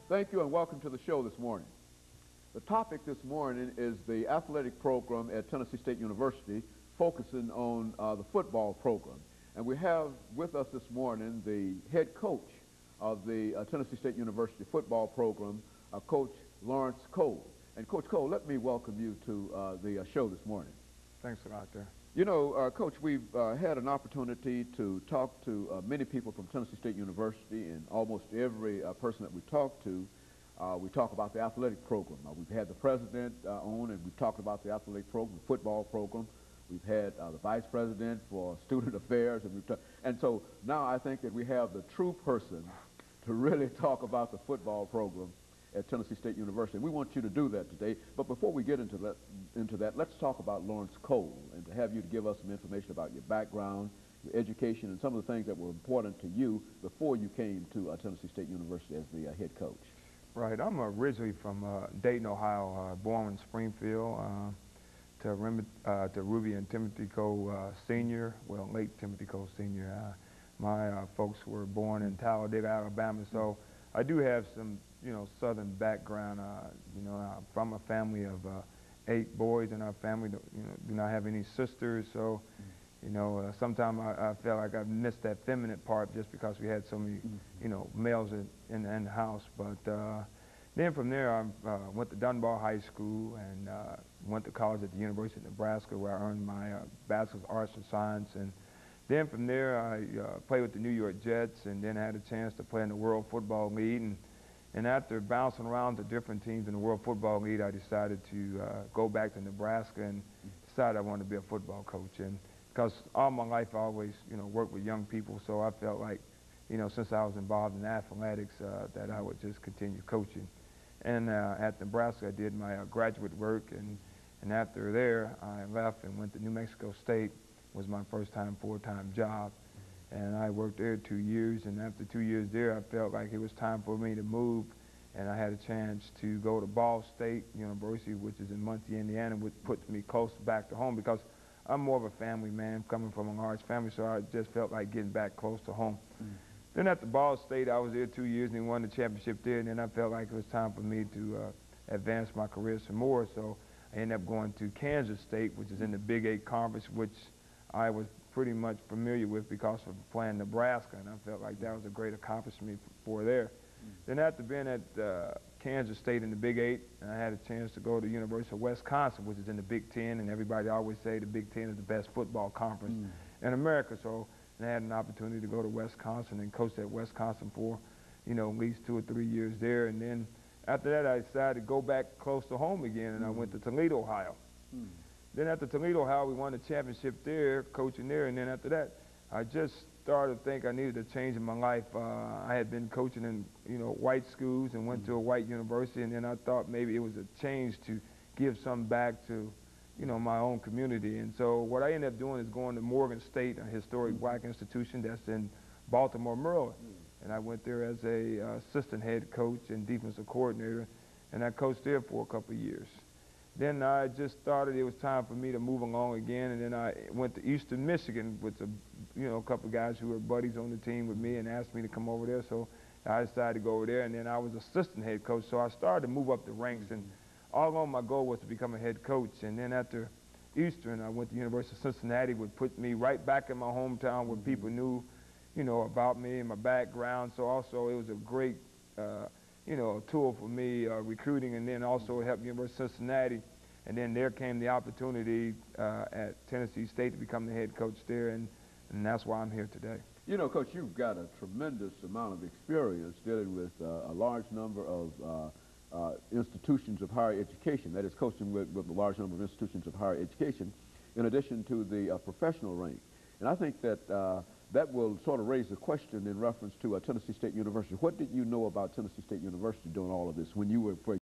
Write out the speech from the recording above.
Thank you and welcome to the show this morning. The topic this morning is the athletic program at Tennessee State University, focusing on the football program. And we have with us this morning the head coach of the Tennessee State University football program, Coach Lawrence Cole. And Coach Cole, let me welcome you to the show this morning. Thanks a lot, there. You know, Coach, we've had an opportunity to talk to many people from Tennessee State University, and almost every person that we talk to, we talk about the athletic program. We've had the president on, and we've talked about the athletic program, the football program. We've had the vice president for student affairs, and so now I think that we have the true person to really talk about the football program at Tennessee State University. And we want you to do that today. But before we get into that, let's talk about Lawrence Cole, and to have you to give us some information about your background, your education, and some of the things that were important to you before you came to Tennessee State University as the head coach. Right. I'm originally from Dayton, Ohio, born in Springfield, to Ruby and Timothy Cole Sr., well, late Timothy Cole Sr. My folks were born in Talladega, Alabama, so I do have some, Southern background. I'm from a family of 8 boys in our family. Do not have any sisters, so sometimes I felt like I missed that feminine part just because we had so many, males in the house. But then from there, I went to Dunbar High School and went to college at the University of Nebraska, where I earned my Bachelor's of Arts and Science. And then from there, I played with the New York Jets, and then I had a chance to play in the World Football League. And after bouncing around to different teams in the World Football League, I decided to go back to Nebraska and decided I wanted to be a football coach. And because all my life I always, worked with young people, so I felt like, since I was involved in athletics, that I would just continue coaching. And at Nebraska, I did my graduate work, and after there, I left and went to New Mexico State. Was my first time full-time job. And I worked there 2 years, and after 2 years there, I felt like it was time for me to move, and I had a chance to go to Ball State University, which is in Muncie, Indiana, which puts me close back to home because I'm more of a family man, coming from a large family, so I just felt like getting back close to home. Then at the Ball State, I was there 2 years and won the championship there, and then I felt like it was time for me to advance my career some more, so I ended up going to Kansas State, which is in the Big 8 Conference, which I was pretty much familiar with because of playing Nebraska, and I felt like that was a great accomplishment for there. Then after being at Kansas State in the Big 8, I had a chance to go to the University of Wisconsin, which is in the Big 10, and everybody always say the Big 10 is the best football conference in America. So I had an opportunity to go to Wisconsin and coach at Wisconsin for, at least 2 or 3 years there. And then after that, I decided to go back close to home again, and I went to Toledo, Ohio. Then after Toledo, Ohio, we won the championship there, coaching there, and then after that, I just started to think I needed a change in my life. I had been coaching in, white schools and went to a white university, and then I thought maybe it was a change to give something back to, my own community. And so what I ended up doing is going to Morgan State, a historic black institution that's in Baltimore, Maryland. And I went there as a assistant head coach and defensive coordinator, and I coached there for a couple of years. Then I just started, it was time for me to move along again, and then I went to Eastern Michigan with a couple of guys who were buddies on the team with me and asked me to come over there, so I decided to go over there, and then I was assistant head coach, so I started to move up the ranks, and all along my goal was to become a head coach. And then after Eastern, I went to the University of Cincinnati, which put me right back in my hometown where people knew, about me and my background, so also it was a great a tool for me, recruiting, and then also helped University of Cincinnati. And then there came the opportunity at Tennessee State to become the head coach there, and that's why I'm here today. Coach, you've got a tremendous amount of experience dealing with a large number of institutions of higher education, that is coaching with a large number of institutions of higher education, in addition to the professional rank. And I think that that will sort of raise a question in reference to Tennessee State University. What did you know about Tennessee State University doing all of this when you were, for